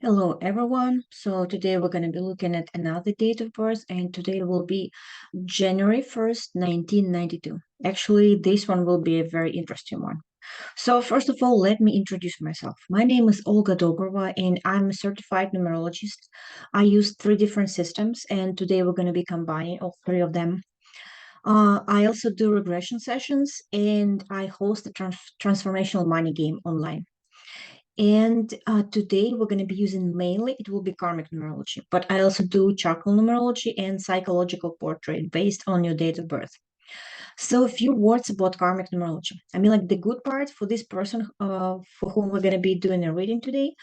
Hello everyone. So today we're going to be looking at another date of birth, and today will be January 1st, 1992. Actually, this one will be a very interesting one. So first of all, let me introduce myself. My name is Olga Dobrova and I'm a certified numerologist. I use three different systems, and today we're going to be combining all three of them. I also do regression sessions and I host a transformational money game online. And today we're going to be using mainly, it will be karmic numerology, but I also do chakra numerology and psychological portrait based on your date of birth. So a few words about karmic numerology. I mean, like the good part for this person for whom we're going to be doing a reading today,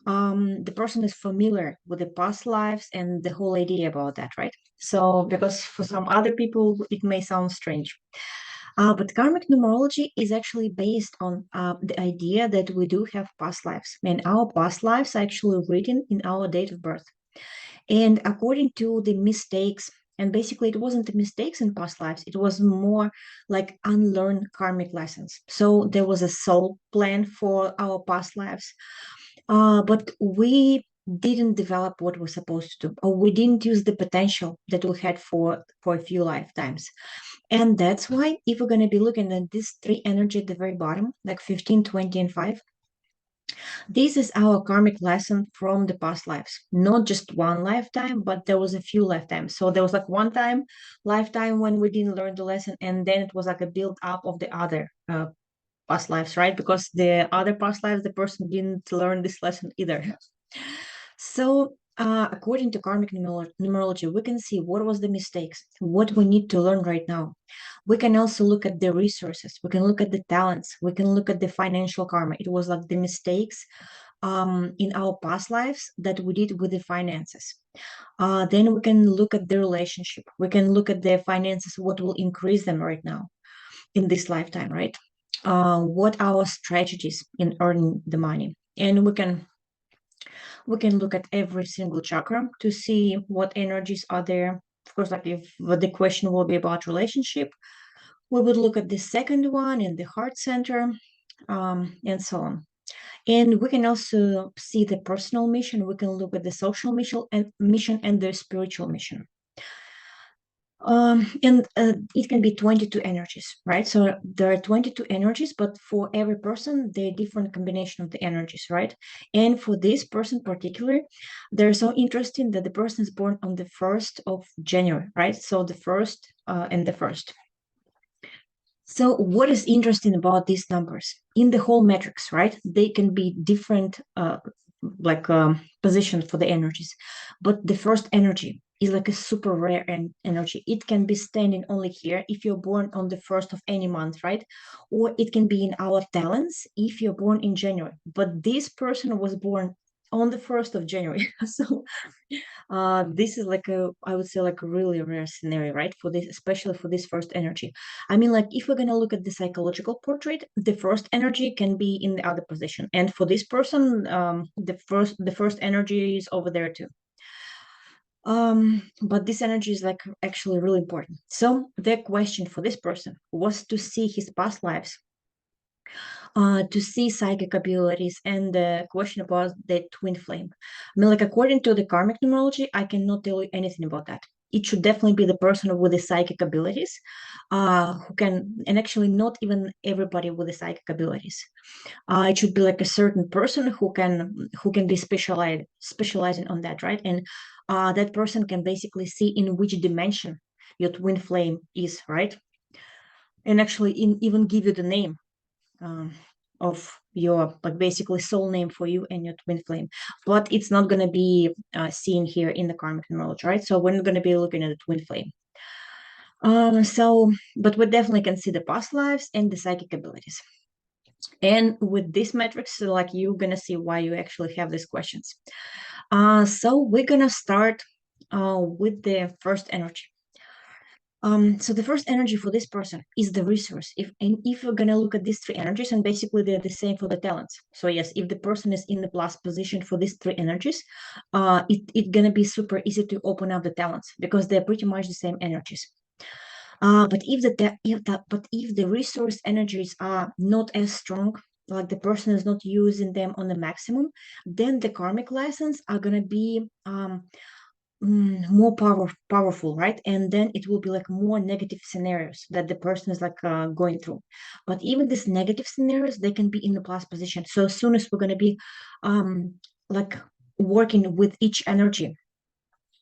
the person is familiar with the past lives and the whole idea about that, right? So because for some other people, it may sound strange. But karmic numerology is actually based on the idea that we do have past lives, and our past lives are actually written in our date of birth. And according to the mistakes, and basically it wasn't the mistakes in past lives, it was more like unlearned karmic lessons. So there was a soul plan for our past lives, but we didn't develop what we're supposed to do, or we didn't use the potential that we had for a few lifetimes. And that's why if we're going to be looking at these three energy at the very bottom, like 15, 20, and 5, this is our karmic lesson from the past lives. Not just one lifetime, but there was a few lifetimes. So there was like one time, lifetime when we didn't learn the lesson, and then it was like a build up of the other past lives, right? Because the other past lives, the person didn't learn this lesson either. So, according to karmic numerology, we can see what was the mistakes, what we need to learn right now. We can also look at the resources. We can look at the talents. We can look at the financial karma. It was like the mistakes in our past lives that we did with the finances. Then we can look at the relationship. We can look at the finances, what will increase them right now in this lifetime, right? What are our strategies in earning the money? And we can look at every single chakra to see what energies are there. Of course, like if the question will be about relationship, we would look at the second one in the heart center, and so on. And we can also see the personal mission. We can look at the social mission and the spiritual mission. And it can be 22 energies, right? So there are 22 energies, but for every person, they're different combination of the energies, right? And for this person particular, they're so interesting that the person is born on the 1st of January, right? So the first and the first. So what is interesting about these numbers in the whole matrix, right? They can be different, position for the energies, but the first energy is like a super rare energy. It can be standing only here if you're born on the first of any month, right? Or it can be in our talents if you're born in January. But this person was born on the 1st of January. So this is like I would say like a really rare scenario, right? For this, especially for this first energy. I mean, like if we're gonna look at the psychological portrait, the first energy can be in the other position, and for this person, the first energy is over there too. But this energy is like actually really important. So the question for this person was to see his past lives, to see psychic abilities, and the question about the twin flame. I mean, like according to the karmic numerology, I cannot tell you anything about that. It should definitely be the person with the psychic abilities, who can, and actually not even everybody with the psychic abilities. It should be like a certain person who can be specializing on that, right? And that person can basically see in which dimension your twin flame is, right? And actually even give you the name, um, of your, like basically soul name for you and your twin flame, but it's not going to be seen here in the karmic numerology, right? So we're not going to be looking at the twin flame. But we definitely can see the past lives and the psychic abilities. And with this metrics, so like you're gonna see why you actually have these questions. So we're gonna start with the first energy. So the first energy for this person is the resource. If you're gonna look at these three energies, and basically they're the same for the talents. So yes, if the person is in the plus position for these three energies, it's gonna be super easy to open up the talents because they're pretty much the same energies. But if the resource energies are not as strong, like the person is not using them on the maximum, then the karmic lessons are going to be more powerful, right? And then it will be like more negative scenarios that the person is like going through. But even these negative scenarios, they can be in the plus position. So as soon as we're going to be like working with each energy,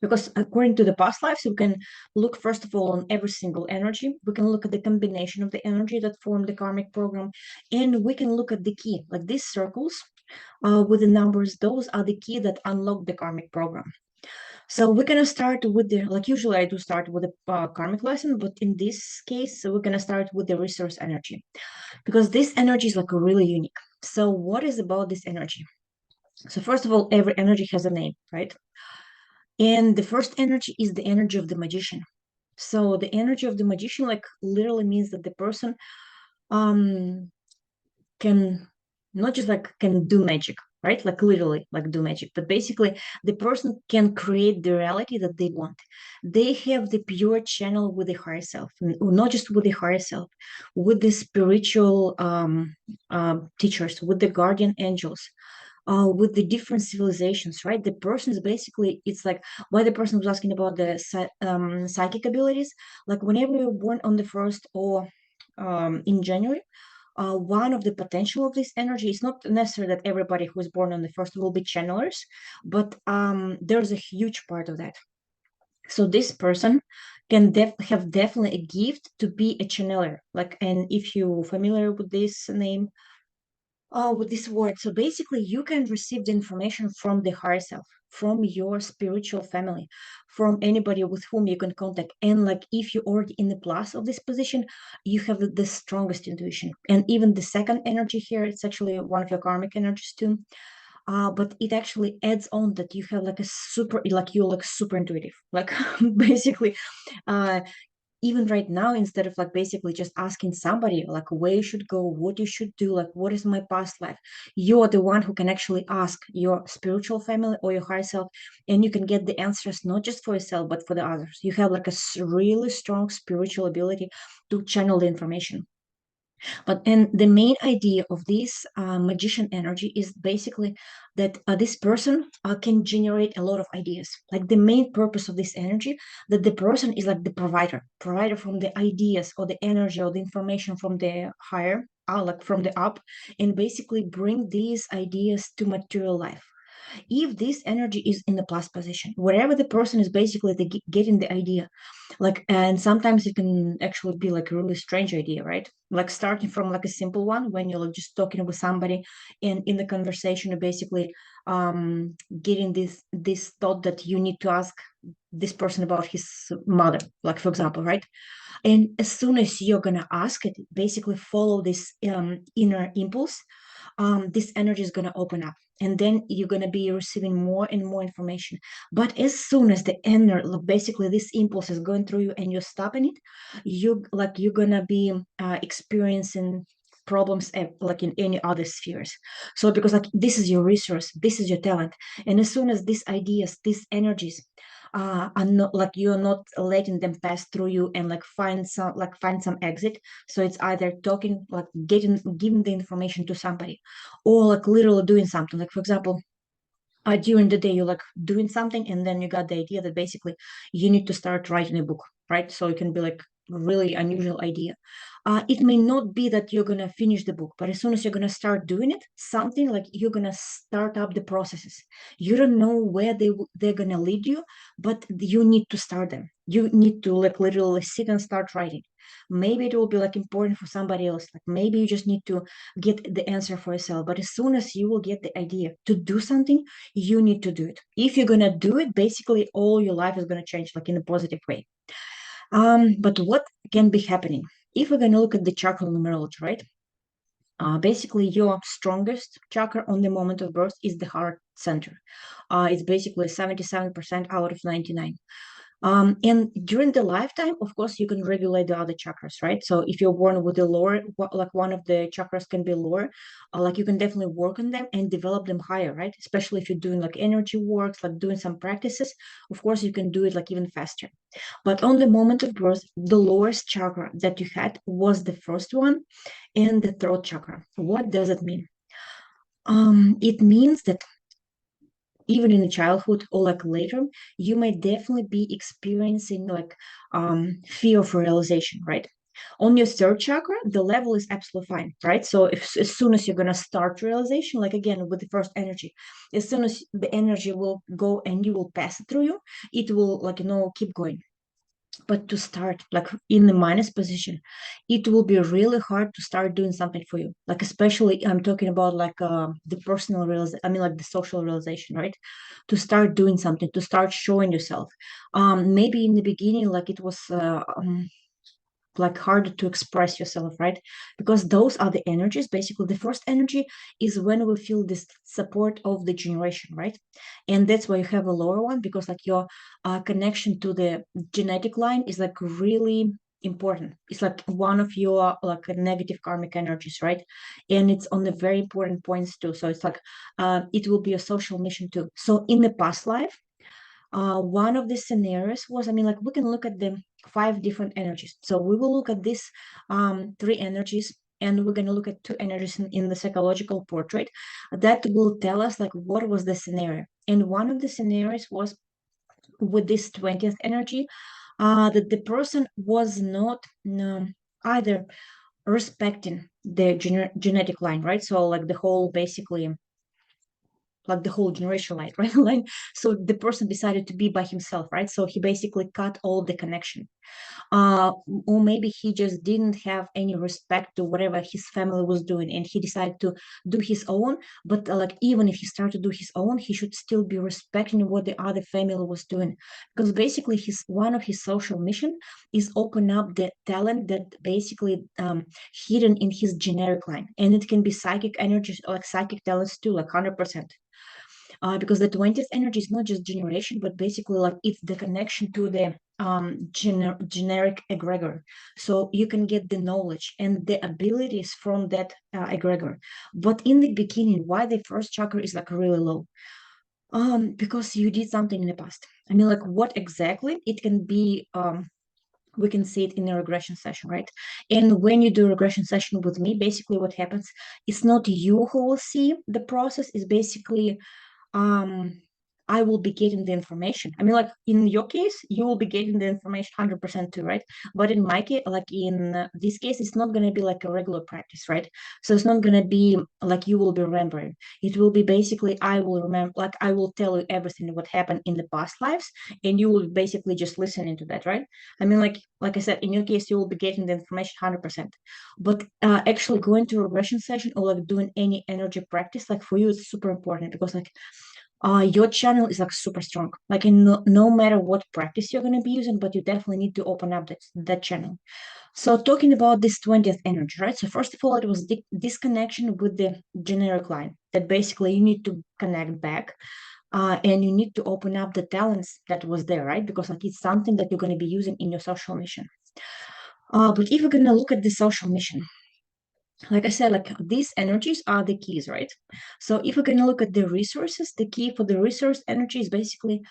because according to the past lives, we can look first of all on every single energy. We can look at the combination of the energy that form the karmic program, and we can look at the key, like these circles with the numbers. Those are the key that unlock the karmic program. So we're gonna start with the, like usually I do start with the karmic lesson, but in this case, so we're gonna start with the resource energy, because this energy is like really unique. So what is about this energy? So first of all, every energy has a name, right? And the first energy is the energy of the magician. So the energy of the magician like literally means that the person um can not just like can do magic, right? Like literally like do magic, but basically the person can create the reality that they want. They have the pure channel with the higher self, not just with the higher self, with the spiritual teachers, with the guardian angels, with the different civilizations, right? The person is basically, it's like why the person was asking about the psychic abilities. Like whenever you're born on the first or in January, one of the potential of this energy is not necessarily that everybody who is born on the first will be channelers, but there's a huge part of that. So this person can have definitely a gift to be a channeler. Like, and if you're familiar with this name, with this word, so basically you can receive the information from the higher self, from your spiritual family, from anybody with whom you can contact. And like if you're already in the plus of this position, you have the strongest intuition. And even the second energy here, it's actually one of your karmic energies too. But it actually adds on that you have like a super, like you're like super intuitive, like basically uh even right now, instead of like basically just asking somebody like where you should go, what you should do, like what is my past life, you're the one who can actually ask your spiritual family or your higher self, and you can get the answers not just for yourself but for the others. You have like a really strong spiritual ability to channel the information. But and the main idea of this magician energy is basically that this person can generate a lot of ideas. Like the main purpose of this energy, that the person is like the provider from the ideas or the energy or the information from the higher, like from the up, and basically bring these ideas to material life. If this energy is in the plus position, wherever the person is basically getting the idea, like, and sometimes it can actually be like a really strange idea, right? Like starting from like a simple one when you're like just talking with somebody, and in the conversation you're basically getting this thought that you need to ask this person about his mother, like for example, right? And as soon as you're gonna ask it, basically follow this inner impulse, this energy is going to open up, and then you're going to be receiving more and more information. But as soon as the inner, like basically this impulse is going through you and you're stopping it, you're going to be experiencing problems like in any other spheres. So because like this is your resource, this is your talent, and as soon as these ideas, these energies are not like you're not letting them pass through you and like find some exit. So it's either talking, like giving the information to somebody, or like literally doing something. Like for example, during the day you're like doing something, and then you got the idea that basically you need to start writing a book, right? So it can be like really unusual idea. It may not be that you're gonna finish the book, but as soon as you're gonna start doing it, something like you're gonna start up the processes. You don't know where they're gonna lead you, but you need to start them. You need to like literally sit and start writing. Maybe it will be like important for somebody else. Like maybe you just need to get the answer for yourself. But as soon as you will get the idea to do something, you need to do it. If you're gonna do it, basically all your life is gonna change, like in a positive way. But what can be happening if we're gonna look at the chakra numerology, right? Basically, your strongest chakra on the moment of birth is the heart center. It's basically 77% out of 99. And during the lifetime, of course, you can regulate the other chakras, right? So if you're born with the lower, like one of the chakras can be lower, like you can definitely work on them and develop them higher, right? Especially if you're doing like energy works, like doing some practices, of course, you can do it like even faster. But on the moment of birth, the lowest chakra that you had was the first one and the throat chakra. What does it mean? It means that even in childhood or like later, you may definitely be experiencing like fear of realization, right? On your third chakra, the level is absolutely fine, right? So if as soon as you're gonna start realization, like again with the first energy, as soon as the energy will go and you will pass it through you, it will like keep going. But to start like in the minus position, it will be really hard to start doing something for you, like especially I'm talking about like the personal realization, I mean like the social realization, right? To start doing something, to start showing yourself. Maybe in the beginning like it was like harder to express yourself, right? Because those are the energies. Basically, the first energy is when we feel this support of the generation, right? And that's why you have a lower one, because like your connection to the genetic line is like really important. It's like one of your like negative karmic energies, right? And it's on the very important points too. So it's like it will be a social mission too. So in the past life, one of the scenarios was, I mean, like we can look at the five different energies. So we will look at these three energies, and we're going to look at two energies in the psychological portrait that will tell us like what was the scenario. And one of the scenarios was with this 20th energy, that the person was not either respecting the genetic line, right? So like the whole basically like the whole generation line, right? Line. So the person decided to be by himself, right? So he basically cut all the connection. Uh, or maybe he just didn't have any respect to whatever his family was doing, and he decided to do his own. But like even if he started to do his own, he should still be respecting what the other family was doing, because basically his one of his social mission is open up the talent that basically hidden in his generic line, and it can be psychic energies, like psychic talents too, like 100%. Because the 20th energy is not just generation, but basically like it's the connection to the generic egregor. So you can get the knowledge and the abilities from that egregor. But in the beginning, why the first chakra is like really low? Because you did something in the past. I mean, like what exactly? It can be we can see it in a regression session, right? And when you do a regression session with me, basically what happens, it's not you who will see the process, is basically um I will be getting the information. I mean, like in your case, you will be getting the information 100% too, right? But in my case, like in this case, it's not going to be like a regular practice, right? So it's not going to be like you will be remembering. It will be basically I will remember, like I will tell you everything what happened in the past lives, and you will basically just listen into that, right? I mean, like I said, in your case, you will be getting the information 100%. But actually going to a regression session or like doing any energy practice, like for you, it's super important because like your channel is like super strong. Like in no matter what practice you're going to be using, but you definitely need to open up that channel. So talking about this 20th energy, right? So first of all, it was this connection with the generic line that basically you need to connect back. And you need to open up the talents that was there, right? Because like it's something that you're going to be using in your social mission. But if we're going to look at the social mission, like I said, like these energies are the keys, right? So if we're going to look at the resources, the key for the resource energy is basically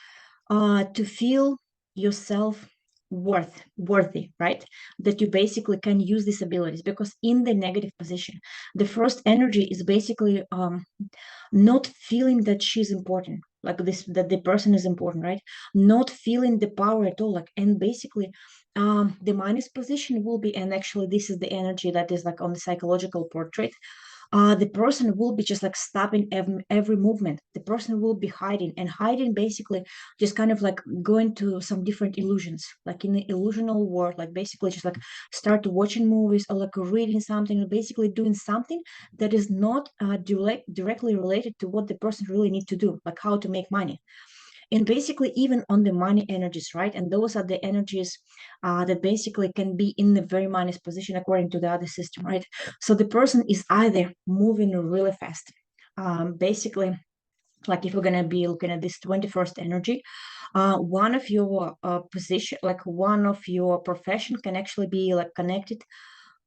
to feel yourself worthy, right? That you basically can use these abilities, because in the negative position, the first energy is basically not feeling that she's important, like this, that the person is important, right? Not feeling the power at all, like, and basically the minus position will be, and actually this is the energy that is like on the psychological portrait. The person will be just like stopping every movement. The person will be hiding, and hiding basically just kind of like going to some different illusions, like in the illusional world, like basically just like start watching movies or like reading something, basically doing something that is not directly related to what the person really need to do, like how to make money. And basically even on the money energies, right? And those are the energies that basically can be in the very minus position according to the other system, right? So the person is either moving really fast, basically Like if we're gonna be looking at this 21st energy, one of your position, like one of your profession can actually be like connected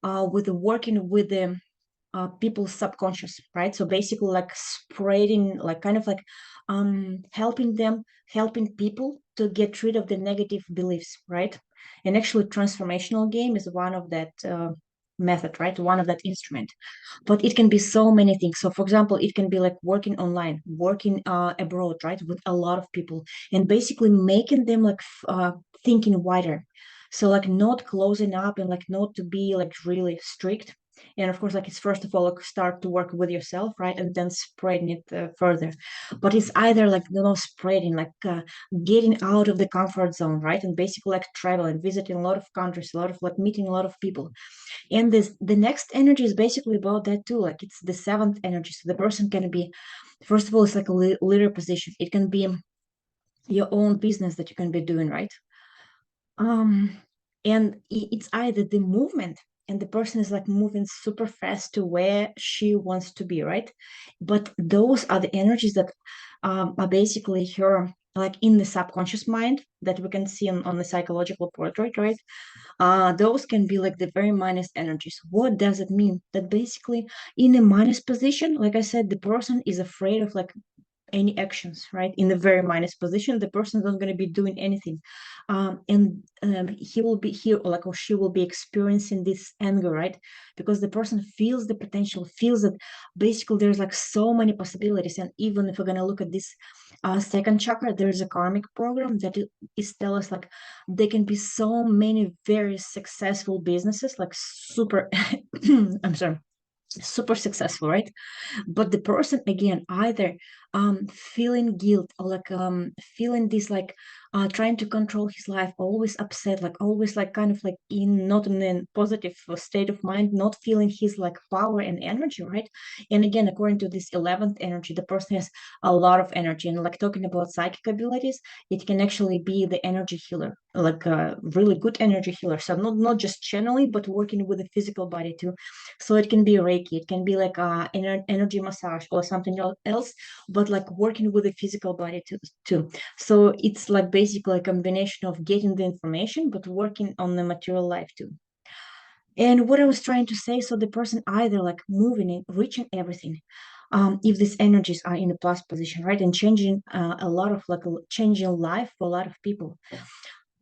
with working with the people's subconscious, right? So basically like spreading, like kind of like helping them, helping people to get rid of the negative beliefs, right? And actually transformational game is one of that method, right? One of that instrument. But it can be so many things. So for example, it can be like working online, working abroad, right, with a lot of people, and basically making them like thinking wider. So like not closing up and like not to be like really strict. And of course, like it's first of all like start to work with yourself, right, and then spreading it further. But it's either like spreading, like getting out of the comfort zone, right, and basically like traveling, visiting a lot of countries, a lot of like meeting a lot of people. And this the next energy is basically about that too. Like it's the seventh energy. So the person can be, first of all, it's like a leader position. It can be your own business that you can be doing, right? Um, and it's either the movement, and the person is like moving super fast to where she wants to be, right? But those are the energies that are basically her, like in the subconscious mind that we can see on the psychological portrait, right? Those can be like the very minus energies. What does it mean? That basically in a minus position, like I said, the person is afraid of like any actions, right? In the very minus position, the person is not going to be doing anything. And he will be here, or like, or she will be experiencing this anger, right? Because the person feels the potential, feels that basically there's like so many possibilities. And even if we're going to look at this second chakra, there's a karmic program that is tell us like there can be so many very successful businesses, like super, I'm sorry, super successful, right? But the person again either feeling guilt, or like feeling this like trying to control his life, always upset, like always like kind of like in not in a positive state of mind, not feeling his like power and energy, right? And again, according to this 11th energy, the person has a lot of energy. And like talking about psychic abilities, it can actually be the energy healer, like a really good energy healer. So not just channeling, but working with the physical body too. So it can be Reiki, it can be like energy massage or something else, but like working with the physical body too. So it's like basically a combination of getting the information, but working on the material life too. And what I was trying to say, so the person either like moving it, reaching everything, if these energies are in a plus position, right, and changing a lot of like changing life for a lot of people,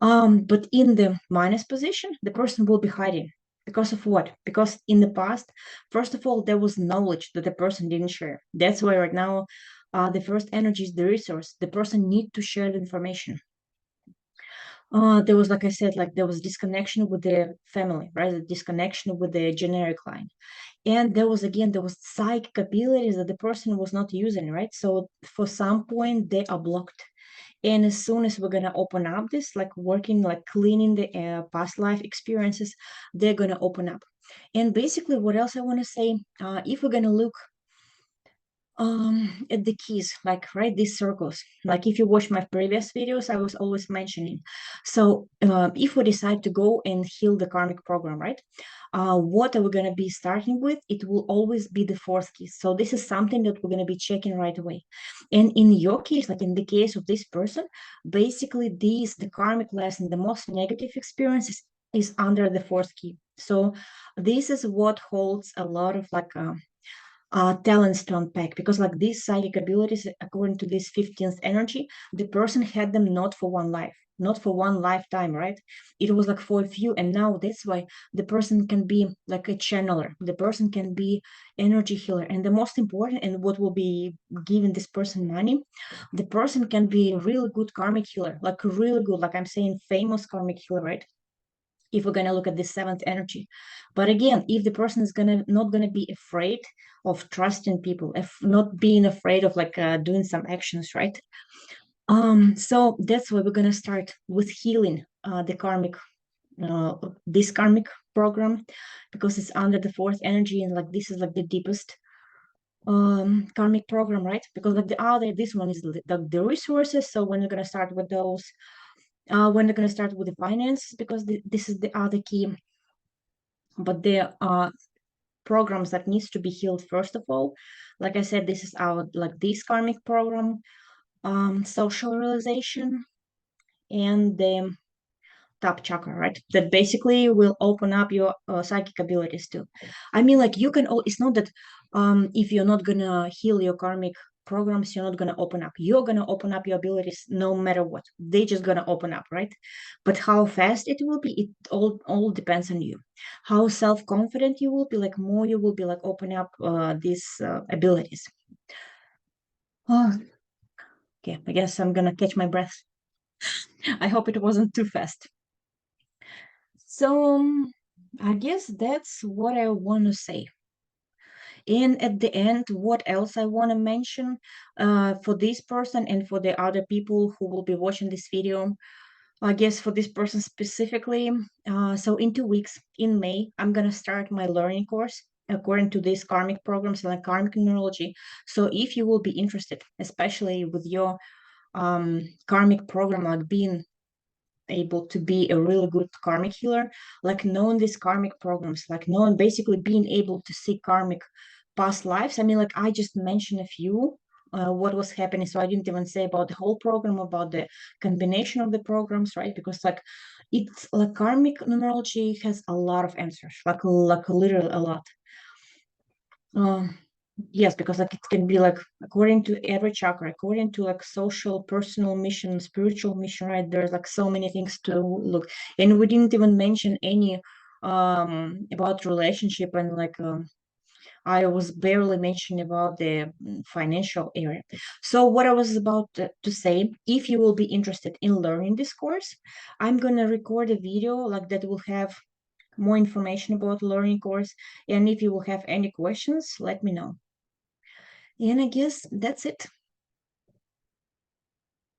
but in the minus position, the person will be hiding. Because of what? Because in the past, first of all, there was knowledge that the person didn't share. That's why right now, the first energy is the resource. The person need to share the information. There was, like I said, like there was disconnection with the family, right? The disconnection with the generic line. And there was again, there was psychic abilities that the person was not using, right? So for some point, they are blocked. And as soon as we're gonna open up this, like working, like cleaning the past life experiences, they're gonna open up. And basically, what else I want to say? If we're gonna look at the keys, like right, these circles. Like if you watch my previous videos, I was always mentioning. So if we decide to go and heal the karmic program, right? What are we gonna be starting with? It will always be the fourth key. So this is something that we're gonna be checking right away. And in your case, like in the case of this person, basically these the karmic lesson, the most negative experiences is under the fourth key. So this is what holds a lot of like talents to unpack, because like these psychic abilities, according to this 15th energy, the person had them not for one life, not for one lifetime, right? It was like for a few, and now that's why the person can be like a channeler, the person can be energy healer, and the most important, and what will be giving this person money, the person can be a really good karmic healer, like really good, like I'm saying, famous karmic healer, right? If we're going to look at the seventh energy. But again, if the person is gonna not going to be afraid of trusting people, if not being afraid of like doing some actions, right? So that's why we're going to start with healing the karmic, this karmic program, because it's under the fourth energy, and like this is like the deepest karmic program, right? Because like the other, this one is the resources. So when we're going to start with those, when we're going to start with the finance, because this is the other key. But there are programs that needs to be healed first of all. Like I said, this is our like this karmic program, social realization, and the top chakra, right? That basically will open up your psychic abilities too. I mean, like you can. It's not that if you're not gonna heal your karmic programs, you're not gonna open up. You're gonna open up your abilities no matter what. They just gonna open up, right? But how fast it will be, it all depends on you. How self confident you will be. Like more you will be like open up these abilities. Oh, okay. I guess I'm gonna catch my breath. I hope it wasn't too fast. So I guess that's what I want to say. And at the end, what else I want to mention for this person and for the other people who will be watching this video? I guess for this person specifically, so in 2 weeks, in May, I'm going to start my learning course according to these karmic programs like karmic numerology. So if you will be interested, especially with your karmic program, like being able to be a really good karmic healer, like knowing these karmic programs, like knowing basically being able to see karmic past lives. I mean, like I just mentioned a few what was happening, so I didn't even say about the whole program, about the combination of the programs, right? Because like it's like karmic numerology has a lot of answers, like literally a lot. um yes, because like it can be like according to every chakra, according to like social, personal mission, spiritual mission, right? There's like so many things to look. And we didn't even mention any about relationship and like I was barely mentioning about the financial area. So what I was about to say, if you will be interested in learning this course, I'm gonna record a video like that will have more information about learning course. And if you will have any questions, let me know. And I guess that's it.